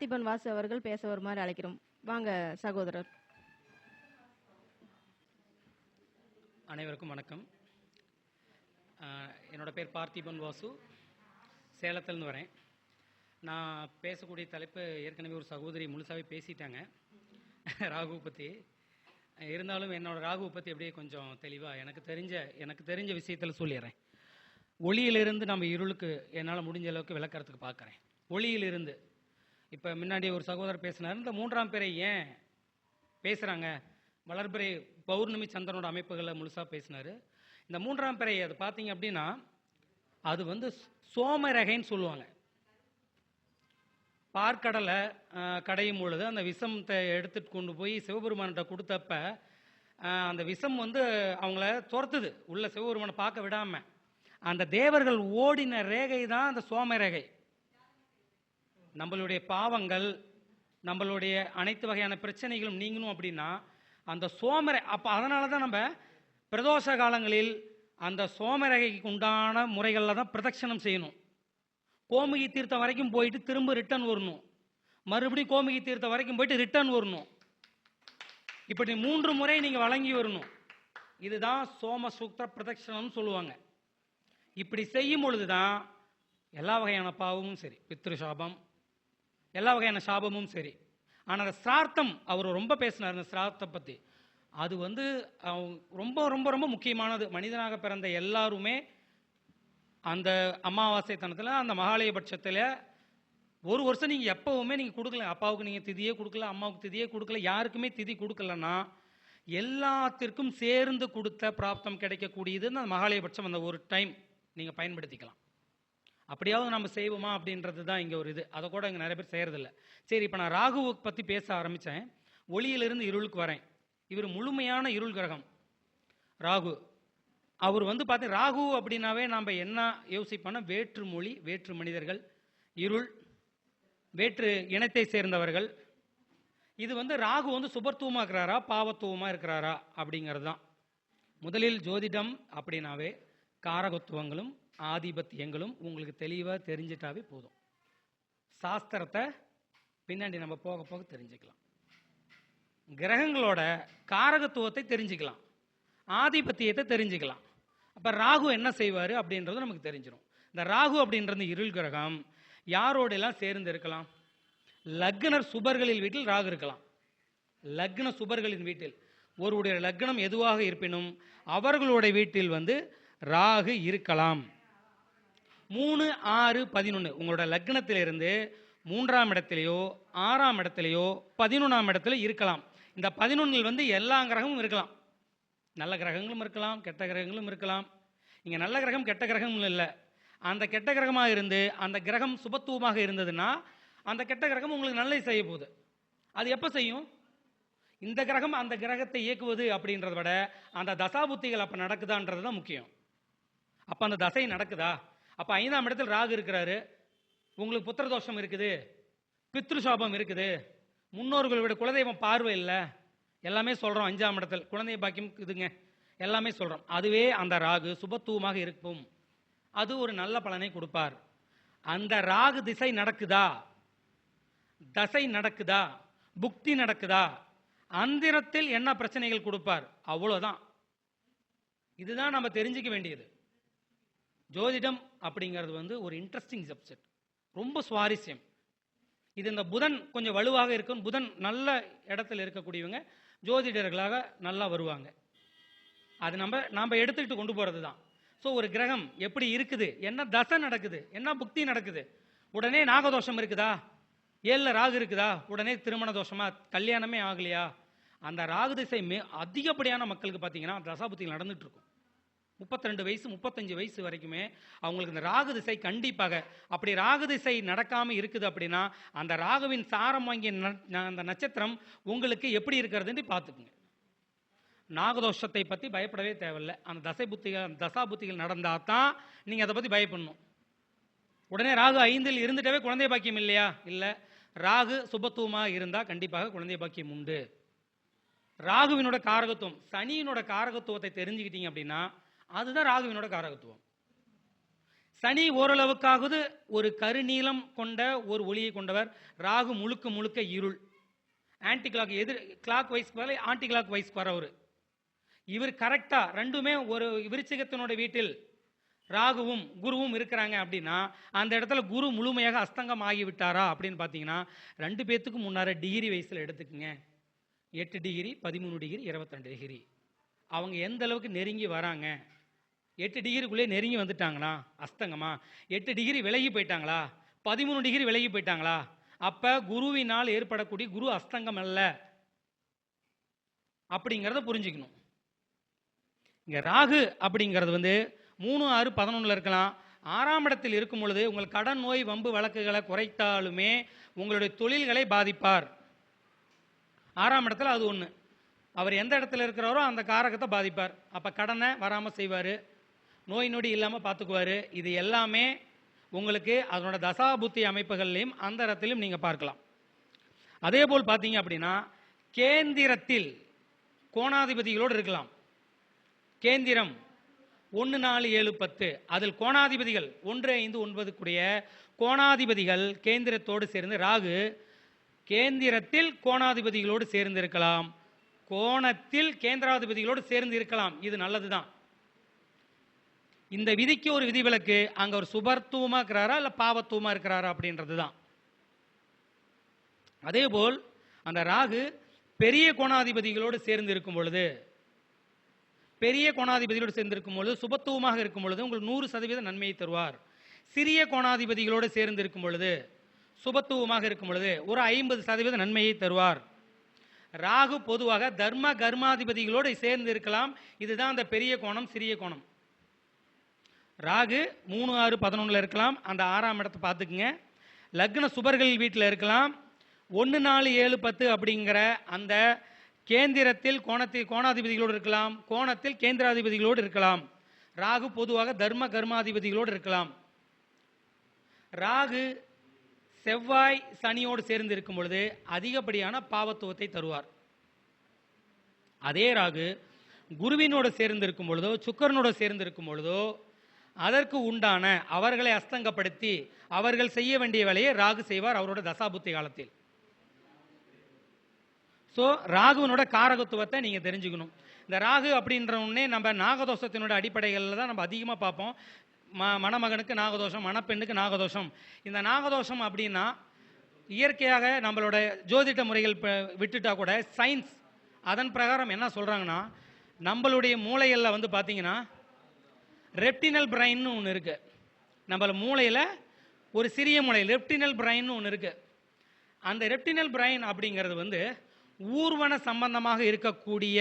பார்த்திபன் வாசு அவர்கள் பேச வருமாறு அழைக்கிறோம். வாங்க சகோதரர். அனைவருக்கும் வணக்கம். என்னோட பேர் பார்த்திபன் வாசு, சேலத்திலேருந்து வரேன். நான் பேசக்கூடிய தலைப்பு ஏற்கனவே ஒரு சகோதரி முழுசாகவே பேசிட்டாங்க ராகுவை பற்றி. இருந்தாலும் என்னோட ராகுவை பற்றி அப்படியே கொஞ்சம் தெளிவாக எனக்கு தெரிஞ்ச விஷயத்தில் சொல்லிடுறேன். ஒளியிலிருந்து நம்ம இருளுக்கு என்னால் முடிஞ்ச அளவுக்கு விளக்கறதுக்கு பார்க்குறேன். ஒளியிலிருந்து இப்போ முன்னாடி ஒரு சகோதரர் பேசினார், இந்த மூன்றாம் பிறை ஏன் பேசுகிறாங்க, வளர்பிறை பௌர்ணமி சந்திரனோட அமைப்புகளை முழுசாக பேசினார். இந்த மூன்றாம் பிறை அது பார்த்தீங்க அப்படின்னா அது வந்து சோமரகைன்னு சொல்லுவாங்க. பார்க்கடலை கடையும் பொழுது அந்த விஷத்தை எடுத்துட்டு கொண்டு போய் சிவபெருமான்கிட்ட கொடுத்தப்ப அந்த விஷம் வந்து அவங்கள துரத்துது, உள்ள சிவபெருமானை பார்க்க விடாமல். அந்த தேவர்கள் ஓடின ரேகை தான் அந்த சோமரேகை. நம்மளுடைய பாவங்கள், நம்மளுடைய அனைத்து வகையான பிரச்சனைகளும் நீங்கணும் அப்படின்னா அந்த சோமரை அப்போ அதனால தான் நம்ம பிரதோஷ காலங்களில் அந்த சோமரேகைக்கு உண்டான முறைகளில் தான் பிரதட்சணம் செய்யணும். கோமுகி தீர்த்தம் வரைக்கும் போயிட்டு திரும்ப ரிட்டர்ன் வரணும், மறுபடியும் கோமுகி தீர்த்தம் வரைக்கும் போயிட்டு ரிட்டர்ன் வரணும். இப்படி 3 முறை நீங்கள் வழங்கி வரணும். இதுதான் சோம சூக்த பிரதட்சணம்னு சொல்லுவாங்க. இப்படி செய்யும் பொழுது தான் எல்லா வகையான பாவமும் சரி, பித்ரு சாபம், எல்லா வகையான சாபமும் சரி. ஆனால் அந்த சிரார்த்தம் அவர் ரொம்ப பேசினார். அந்த சிரார்த்தத்தை பற்றி அது வந்து ரொம்ப ரொம்ப ரொம்ப முக்கியமானது. மனிதனாக பிறந்த எல்லாருமே அந்த அமாவாசை தனத்தில், அந்த மகாலயபட்சத்தில் ஒரு வருஷம் நீங்கள் எப்பவுமே நீங்கள் கொடுக்கல. அப்பாவுக்கு நீங்கள் திதியே கொடுக்கல, அம்மாவுக்கு திதியே கொடுக்கல, யாருக்குமே திதி கொடுக்கலன்னா எல்லாத்திற்கும் சேர்ந்து கொடுத்த பிராப்தம் கிடைக்கக்கூடியது அந்த மகாலயபட்சம். அந்த ஒரு டைம் நீங்கள் பயன்படுத்திக்கலாம். அப்படியாவது நம்ம செய்வோமா அப்படின்றது தான் இங்கே ஒரு இது. அதை கூட இங்கே நிறைய பேர் செய்கிறதில்ல. சரி, இப்போ நான் ராகுவை பற்றி பேச ஆரம்பித்தேன். ஒளியிலிருந்து இருளுக்கு வரேன். இவர் முழுமையான இருள் கிரகம் ராகு. அவர் வந்து பார்த்து ராகு அப்படின்னாவே நாம் என்ன யோசிப்போம்னா வேற்று மொழி, வேற்று மனிதர்கள், இருள், வேற்று இனத்தை சேர்ந்தவர்கள். இது வந்து ராகு வந்து சுபத்துவமாக இருக்கிறாரா பாவத்துவமாக இருக்கிறாரா அப்படிங்கிறது தான். முதலில் ஜோதிடம் அப்படின்னாவே காரகத்துவங்களும் ஆதிபத்தியங்களும் உங்களுக்கு தெளிவாக தெரிஞ்சிட்டாவே போதும். சாஸ்திரத்தை பின்னாடி நம்ம போக போக தெரிஞ்சுக்கலாம். கிரகங்களோட காரகத்துவத்தை தெரிஞ்சுக்கலாம், ஆதிபத்தியத்தை தெரிஞ்சுக்கலாம். அப்போ ராகு என்ன செய்வார் அப்படின்றது நமக்கு தெரிஞ்சிடும். இந்த ராகு அப்படின்றது இருள் கிரகம் யாரோடெல்லாம் சேர்ந்து இருக்கலாம்? லக்னர் சுபர்களின் வீட்டில் ராகு இருக்கலாம். லக்ன சுபர்களின் வீட்டில் ஒருவருடைய லக்னம் எதுவாக இருப்பினும் அவர்களுடைய வீட்டில் வந்து ராகு இருக்கலாம். 3, 6, 11 உங்களோட லக்னத்திலிருந்து 3ஆம் இடத்திலேயோ 6ஆம் இடத்திலேயோ 11ஆம் இடத்துல இருக்கலாம். இந்த 11 வந்து எல்லா கிரகமும் இருக்கலாம். நல்ல கிரகங்களும் இருக்கலாம், கெட்ட கிரகங்களும் இருக்கலாம். இங்கே நல்ல கிரகம் கெட்ட கிரகமும் இல்லை. அந்த கெட்ட கிரகமாக இருந்து அந்த கிரகம் சுபத்துவமாக இருந்ததுன்னா அந்த கெட்ட கிரகம் உங்களுக்கு நல்லது செய்ய போகுது. அது எப்போ செய்யும்? இந்த கிரகம் அந்த கிரகத்தை இயக்குவது அப்படின்றத விட அந்த தசாபுத்திகள் அப்போ நடக்குதான்றது தான் முக்கியம். அப்போ அந்த தசை நடக்குதா? அப்போ 5ஆம் இடத்தில் ராகு இருக்கிறாரு, உங்களுக்கு புத்திர தோஷம் இருக்குது, பித்ரு சாபம் இருக்குது, முன்னோர்களோட குலதெய்வம் பார்வை இல்லை, எல்லாமே சொல்கிறோம். 5ஆம் இடத்தில் குழந்தை பாக்கியம் இதுங்க எல்லாமே சொல்கிறோம். அதுவே அந்த ராகு சுபத்துவமாக இருக்கும். அது ஒரு நல்ல பலனை கொடுப்பார். அந்த ராகு திசை நடக்குதா, தசை நடக்குதா, புக்தி நடக்குதா, அந்திரத்தில் என்ன பிரச்சனைகள் கொடுப்பார், அவ்வளோதான். இதுதான் நம்ம தெரிஞ்சுக்க வேண்டியது. ஜோதிடம் அப்படிங்கிறது வந்து ஒரு இன்ட்ரெஸ்டிங் சப்ஜெக்ட், ரொம்ப சுவாரஸ்யம். இது இந்த புதன் கொஞ்சம் வலுவாக இருக்கும். புதன் நல்ல இடத்துல இருக்கக்கூடியவங்க ஜோதிடர்களாக நல்லா வருவாங்க. அது நம்ம எடுத்துக்கிட்டு கொண்டு போகிறது தான். ஸோ ஒரு கிரகம் எப்படி இருக்குது, என்ன தசை நடக்குது, என்ன புக்தி நடக்குது, உடனே நாகதோஷம் இருக்குதா, 7ல் ராகு இருக்குதா, உடனே திருமண தோஷமா, கல்யாணமே ஆகலையா, அந்த ராகு திசை அதிகப்படியான மக்களுக்கு பார்த்தீங்கன்னா தசாபுத்திகள் நடந்துட்டு இருக்கும். 32 வயசு 35 வயசு வரைக்குமே அவங்களுக்கு இந்த ராகு திசை கண்டிப்பாக. அப்படி ராகு திசை நடக்காமல் இருக்குது அப்படின்னா அந்த ராகுவின் சாரம் வாங்கிய அந்த நட்சத்திரம் உங்களுக்கு எப்படி இருக்கிறதுன்னு பார்த்துக்குங்க. நாகதோஷத்தை பற்றி பயப்படவே தேவையில்லை. அந்த தசா புத்திகள் நடந்தால் தான் நீங்கள் அதை பற்றி பயப்படணும். உடனே ராகு 5ல் இருந்துட்டவே குழந்தை பாக்கியம் இல்லையா? இல்லை, ராகு சுபத்துவமாக இருந்தால் கண்டிப்பாக குழந்தை பாக்கியம் உண்டு. ராகுவினோட காரகத்துவம், சனியினோட காரகத்துவத்தை தெரிஞ்சுக்கிட்டீங்க அப்படின்னா அதுதான் ராகுவினோட காரகத்துவம். சனி ஓரளவுக்காவது ஒரு கருநீலம் கொண்ட ஒரு ஒளியை கொண்டவர். ராகு முழுக்க முழுக்க இருள். ஆன்டி கிளாக், எதிர் clockwise anticlockwise வரவர். இவர் கரெக்டா ரெண்டுமே ஒரு விருச்சிகத்தினோட வீட்டில் ராகுவும் குருவும் இருக்கிறாங்க அப்படின்னா அந்த இடத்துல குரு முழுமையாக அஸ்தங்கம் ஆகிவிட்டாரா அப்படின்னு பார்த்தீங்கன்னா 2 பேத்துக்கு முன்னார டிகிரி வயசில் எடுத்துக்கங்க. 8 டிகிரி, 13 டிகிரி, 22 டிகிரி. அவங்க எந்த அளவுக்கு நெருங்கி வராங்க? 8 டிகிரிக்குள்ளே நெருங்கி வந்துட்டாங்களா அஸ்தங்கமா? 8 டிகிரி விலகி போயிட்டாங்களா? 13 டிகிரி விலகி போயிட்டாங்களா? அப்ப குருவினால் ஏற்படக்கூடிய குரு அஸ்தங்கம் அல்ல அப்படிங்கிறத புரிஞ்சுக்கணும். இங்க ராகு அப்படிங்கிறது 3, 6, 11 இருக்கலாம். 6ஆம் இடத்தில் இருக்கும் பொழுது உங்கள் கடன் நோய் வம்பு வழக்குகளை குறைத்தாலுமே உங்களுடைய தொழில்களை பாதிப்பார். 6ஆம் இடத்துல அது ஒன்று. அவர் எந்த இடத்துல இருக்கிறாரோ அந்த காரகத்தை பாதிப்பார். அப்போ கடனை வராமல் செய்வார், நோய் நொடி இல்லாமல் பார்த்துக்குவார். இது எல்லாமே உங்களுக்கு அதனோட தசாபுத்தி அமைப்புகள்லையும் அந்த இடத்திலும் நீங்கள் பார்க்கலாம். அதே போல் பார்த்தீங்க அப்படின்னா கேந்திரத்தில் கோணாதிபதிகளோடு இருக்கலாம். கேந்திரம் 1, 4, 7, 10 அதில் கோணாதிபதிகள் 1, 5, 9 கூடிய கோணாதிபதிகள் கேந்திரத்தோடு சேர்ந்து ராகு கேந்திரத்தில் கோணாதிபதிகளோடு சேர்ந்து இருக்கலாம், கோணத்தில் கேந்திராதிபதிகளோடு சேர்ந்து இருக்கலாம். இது நல்லதுதான். இந்த விதிக்கு ஒரு விதிவிலக்கு. அங்க ஒரு சுபத்துவமா இருக்கிறாரா இல்ல பாவத்துவமா இருக்கிறாரா அப்படின்றது தான். அதே போல் அந்த ராகு பெரிய கோணாதிபதிகளோடு சேர்ந்து இருக்கும் பொழுது, பெரிய கோணாதிபதிகளோடு சேர்ந்திருக்கும் பொழுது சுபத்துவமாக இருக்கும் பொழுது உங்களுக்கு 100% நன்மையை தருவார். சிறிய கோணாதிபதிகளோடு சேர்ந்து இருக்கும் பொழுது சுபத்துவமாக இருக்கும் பொழுது ஒரு 50% நன்மையை தருவார். ராகு பொதுவாக தர்ம கர்மாதிபதிகளோடு சேர்ந்து இருக்கலாம். இதுதான் அந்த பெரிய கோணம் சிறிய கோணம். ராகு 3, 6, 11 இருக்கலாம். அந்த 6ஆம் இடத்தை பார்த்துக்குங்க. லக்ன சுபர்கள் வீட்டில் இருக்கலாம். 1, 4, 7, 10 அப்படிங்கிற அந்த கேந்திரத்தில் கோணாதிபதிகளோடு இருக்கலாம், கோணத்தில் கேந்திராதிபதிகளோடு இருக்கலாம். ராகு பொதுவாக தர்ம கர்மாதிபதிகளோடு இருக்கலாம். ராகு செவ்வாய் சனியோடு சேர்ந்து இருக்கும் பொழுது அதிகப்படியான பாவத்துவத்தை தருவார். அதே ராகு குருவினோடு சேர்ந்து இருக்கும் பொழுதோ சுக்கரனோடு சேர்ந்து இருக்கும் பொழுதோ அதற்கு உண்டான அவர்களை அஸ்தங்கப்படுத்தி அவர்கள் செய்ய வேண்டிய வேலையை ராகு செய்வார் அவரோட தசாபுத்தி காலத்தில். ஸோ ராகுவினோட காரகத்துவத்தை நீங்கள் தெரிஞ்சுக்கணும். இந்த ராகு அப்படின்ற ஒன்னே நம்ம நாகதோஷத்தினோட அடிப்படைகளில் தான் நம்ம அதிகமாக பார்ப்போம். மணமகனுக்கு நாகதோஷம், மணப்பெண்ணுக்கு நாகதோஷம். இந்த நாகதோஷம் அப்படின்னா இயற்கையாக நம்மளோட ஜோதிட முறைகள் விட்டுட்டா கூட சயின்ஸ் அதன் பிரகாரம் என்ன சொல்கிறாங்கன்னா நம்மளுடைய மூளைகளில் பார்த்தீங்கன்னா ரெப்டினல் பிரைன்னு ஒன்று இருக்குது. நம்மள மூளையில் ஒரு சிறிய மூளை ரெப்டினல் பிரைன்னு ஒன்று இருக்குது. அந்த ரெப்டினல் பிரைன் அப்படிங்கிறது ஊர்வன சம்பந்தமாக இருக்கக்கூடிய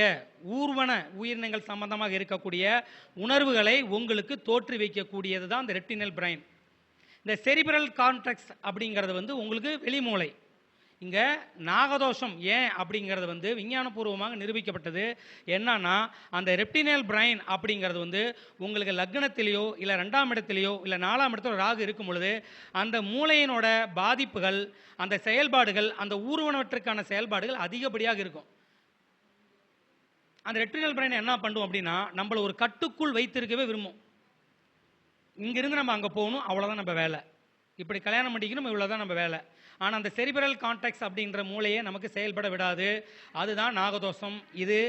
ஊர்வன உயிரினங்கள் சம்பந்தமாக இருக்கக்கூடிய உணர்வுகளை உங்களுக்கு தோற்று வைக்கக்கூடியது தான் இந்த ரெப்டினல் பிரைன். இந்த செரிபிரல் கான்டெக்ஸ் அப்படிங்கிறது உங்களுக்கு வெளிமூளை. இங்கே நாகதோஷம் ஏன் அப்படிங்கிறது விஞ்ஞானபூர்வமாக நிரூபிக்கப்பட்டது. என்னன்னா அந்த ரெப்டினல் பிரைன் அப்படிங்கிறது உங்களுக்கு லக்னத்திலேயோ இல்லை 2ஆம் இடத்திலேயோ இல்லை 4ஆம் இடத்துல ராகு இருக்கும் பொழுது அந்த மூளையினோட பாதிப்புகள், அந்த செயல்பாடுகள், அந்த ஊர்வனவற்றுக்கான செயல்பாடுகள் அதிகப்படியாக இருக்கும். அந்த ரெப்டினல் பிரைன் என்ன பண்ணும் அப்படின்னா நம்மளை ஒரு கட்டுக்குள் வைத்திருக்கவே விரும்பும். இங்கிருந்து நம்ம அங்கே போகணும், அவ்வளோதான் நம்ம வேலை. இப்படி கல்யாணம் பண்ணிக்கணும், இவ்வளோதான் நம்ம வேலை. ஆனால் அந்த செரிபிரல் கான்டெக்ஸ் அப்படின்ற மூளையை நமக்கு செயல்பட விடாது. அதுதான் நாகதோஷம். இது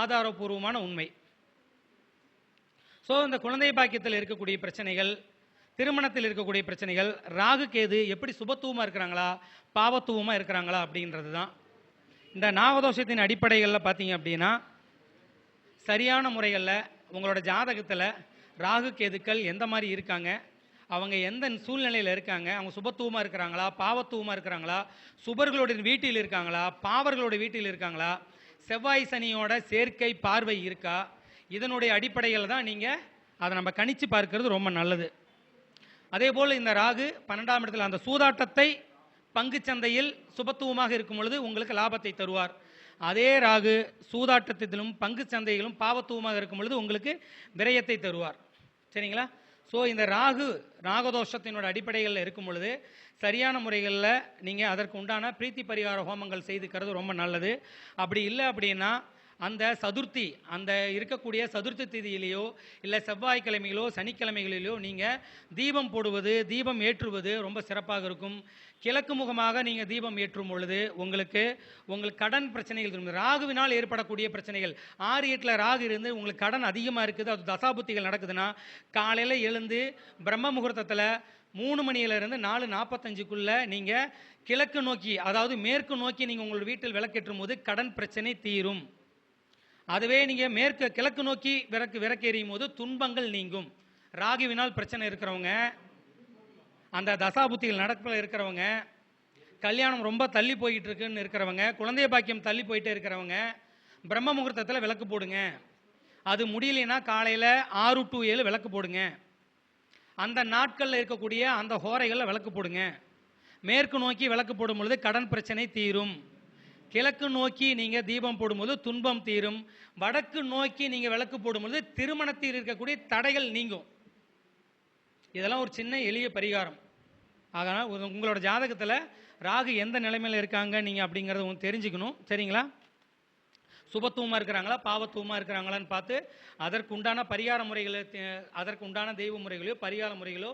ஆதாரபூர்வமான உண்மை. ஸோ இந்த குழந்தை பாக்கியத்தில் இருக்கக்கூடிய பிரச்சனைகள், திருமணத்தில் இருக்கக்கூடிய பிரச்சனைகள், ராகு கேது எப்படி சுபத்துவமாக இருக்கிறாங்களா பாவத்துவமாக இருக்கிறாங்களா அப்படின்றது தான். இந்த நாகதோஷத்தின் அடிப்படைகளில் பார்த்தீங்க அப்படின்னா சரியான முறைகளில் உங்களோட ஜாதகத்தில் ராகு கேதுக்கள் எந்த மாதிரி இருக்காங்க, அவங்க எந்த சூழ்நிலையில் இருக்காங்க, அவங்க சுபத்துவமாக இருக்கிறாங்களா பாவத்துவமாக இருக்கிறாங்களா, சுபர்களுடைய வீட்டில் இருக்காங்களா பாவர்களுடைய வீட்டில் இருக்காங்களா, செவ்வாய் சனியோட சேர்க்கை பார்வை இருக்கா, இதனுடைய அடிப்படையில் தான் நீங்கள் அதை நம்ம கணிச்சு பார்க்கறது ரொம்ப நல்லது. அதே போல் இந்த ராகு 12ஆம் இடத்தில் அந்த சூதாட்டத்தை பங்கு சந்தையில் சுபத்துவமாக இருக்கும் பொழுது உங்களுக்கு லாபத்தை தருவார். அதே ராகு சூதாட்டத்திலும் பங்கு சந்தைகளும் பாவத்துவமாக இருக்கும் பொழுது உங்களுக்கு விரயத்தை தருவார். சரிங்களா? ஸோ இந்த நாகதோஷத்தினோட அடிப்படைகளில் இருக்கும் பொழுது சரியான முறைகளில் நீங்கள் அதற்கு உண்டான பிரீத்தி பரிகார ஹோமங்கள் செய்துக்கிறது ரொம்ப நல்லது. அப்படி இல்லை அப்படின்னா அந்த சதுர்த்தி, அந்த இருக்கக்கூடிய சதுர்த்தி திதியிலேயோ இல்லை செவ்வாய்க்கிழமைகளோ சனிக்கிழமைகளிலோ நீங்கள் தீபம் போடுவது, தீபம் ஏற்றுவது ரொம்ப சிறப்பாக இருக்கும். கிழக்கு முகமாக நீங்கள் தீபம் ஏற்றும் பொழுது உங்களுக்கு கடன் பிரச்சனைகள் இருக்கும். ராகுவினால் ஏற்படக்கூடிய பிரச்சனைகள், 6-8 ராகு இருந்து உங்களுக்கு கடன் அதிகமாக இருக்குது, அது தசாபுத்திகள் நடக்குதுன்னா காலையில் எழுந்து பிரம்ம முகூர்த்தத்தில் 3 மணியிலிருந்து 4:45க்குள்ள நீங்கள் கிழக்கு நோக்கி, அதாவது மேற்கு நோக்கி நீங்கள் உங்கள் வீட்டில் விளக்கேற்றும் போது கடன் பிரச்சனை தீரும். அதுவே நீங்கள் கிழக்கு நோக்கி விளக்கு எறியும் போது துன்பங்கள் நீங்கும். ராகுவினால் பிரச்சனை இருக்கிறவங்க, அந்த தசாபுத்திகள் நடப்பில் இருக்கிறவங்க, கல்யாணம் ரொம்ப தள்ளி போயிட்டு இருக்குன்னு இருக்கிறவங்க, குழந்தைய பாக்கியம் தள்ளி போயிட்டே இருக்கிறவங்க பிரம்ம முகூர்த்தத்தில் விளக்கு போடுங்க. அது முடியலைன்னா காலையில் 6 to 7 விளக்கு போடுங்க. அந்த நாட்களில் இருக்கக்கூடிய அந்த ஹோரைகளில் விளக்கு போடுங்க. மேற்கு நோக்கி விளக்கு போடும் பொழுது கடன் பிரச்சனை தீரும். கிழக்கு நோக்கி நீங்கள் தீபம் போடும்போது துன்பம் தீரும். வடக்கு நோக்கி நீங்கள் விளக்கு போடும்பொழுது திருமணத்தில் இருக்கக்கூடிய தடைகள் நீங்கும். இதெல்லாம் ஒரு சின்ன எளிய பரிகாரம். அதனால் உங்களோட ஜாதகத்தில் ராகு எந்த நிலைமையில் இருக்காங்க நீங்கள் அப்படிங்கிறத தெரிஞ்சுக்கணும். சரிங்களா? சுபத்துவமாக இருக்கிறாங்களா பாவத்துவமாக இருக்கிறாங்களான்னு பார்த்து அதற்கு உண்டான பரிகார முறைகளை, அதற்கு உண்டான தெய்வ முறைகளோ பரிகார முறைகளோ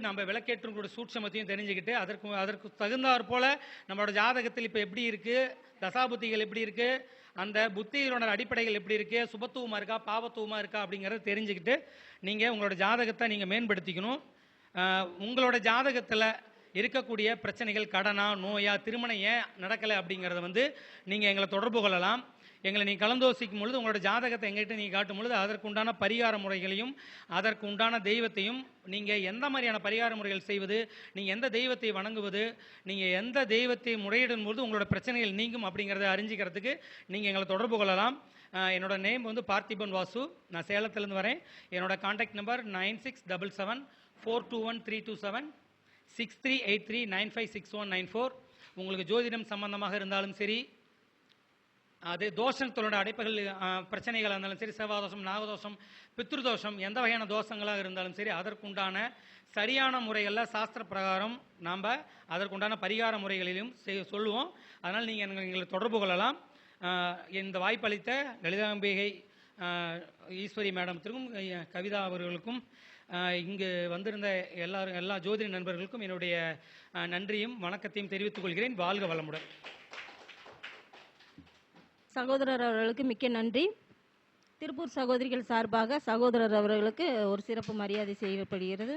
நம்ம விளக்கேற்றக்கூடிய சூட்சமத்தையும் தெரிஞ்சுக்கிட்டு அதற்கு தகுந்தாற் போல் நம்மளோட ஜாதகத்தில் இப்போ எப்படி இருக்குது, தசாபுத்திகள் எப்படி இருக்குது, அந்த புத்திகளோட அடிப்படைகள் எப்படி இருக்குது, சுபத்துவமாக இருக்கா பாவத்துவமாக இருக்கா அப்படிங்கிறத தெரிஞ்சுக்கிட்டு நீங்கள் உங்களோட ஜாதகத்தை நீங்கள் மேம்படுத்திக்கணும். உங்களோட ஜாதகத்தில் இருக்கக்கூடிய பிரச்சனைகள், கடனா நோயா திருமணம் ஏன் நடக்கலை அப்படிங்கிறத நீங்கள் எங்களை தொடர்பு கொள்ளலாம். எங்களை நீங்கள் கலந்தோசிக்கும் பொழுது உங்களோட ஜாதகத்தை எங்கள்கிட்ட நீங்கள் காட்டும் பொழுது அதற்கு உண்டான பரிகார முறைகளையும் அதற்கு உண்டான தெய்வத்தையும், நீங்கள் எந்த மாதிரியான பரிகார முறைகள் செய்வது, நீங்கள் எந்த தெய்வத்தை வணங்குவது, நீங்கள் எந்த தெய்வத்தை முறையிடும் போது உங்களோட பிரச்சனைகள் நீங்கும் அப்படிங்கிறத அறிஞ்சிக்கிறதுக்கு நீங்கள் எங்களை தொடர்பு கொள்ளலாம். என்னோட நேம் பார்த்திபன் வாசு. நான் சேலத்திலேருந்து வரேன். என்னோட கான்டாக்ட் நம்பர் 9677421327 6383956194. உங்களுக்கு ஜோதிடம் சம்பந்தமாக இருந்தாலும் சரி, அது தோஷங்களோட அடைப்புகள் பிரச்சனைகளாக இருந்தாலும் சரி, செவ்வாதோஷம் நாகதோஷம் பித்ருதோஷம் எந்த வகையான தோஷங்களாக இருந்தாலும் சரி, அதற்குண்டான சரியான முறைகளில் சாஸ்திர பிரகாரம் நாம் அதற்குண்டான பரிகார முறைகளிலும் சொல்லுவோம். அதனால் நீங்கள் எங்களை தொடர்பு கொள்ளலாம். இந்த வாய்ப்பளித்த லலிதாம்பிகை ஈஸ்வரி மேடத்திற்கும் கவிதா அவர்களுக்கும் இங்கு வந்திருந்த எல்லா ஜோதிட நண்பர்களுக்கும் என்னுடைய நன்றியும் வணக்கத்தையும் தெரிவித்துக் கொள்கிறேன். வாழ்க வளமுடன். சகோதரர் அவர்களுக்கு மிக்க நன்றி. திருப்பூர் சகோதரிகள் சார்பாக சகோதரர் அவர்களுக்கு ஒரு சிறப்பு மரியாதை செய்யப்படுகிறது.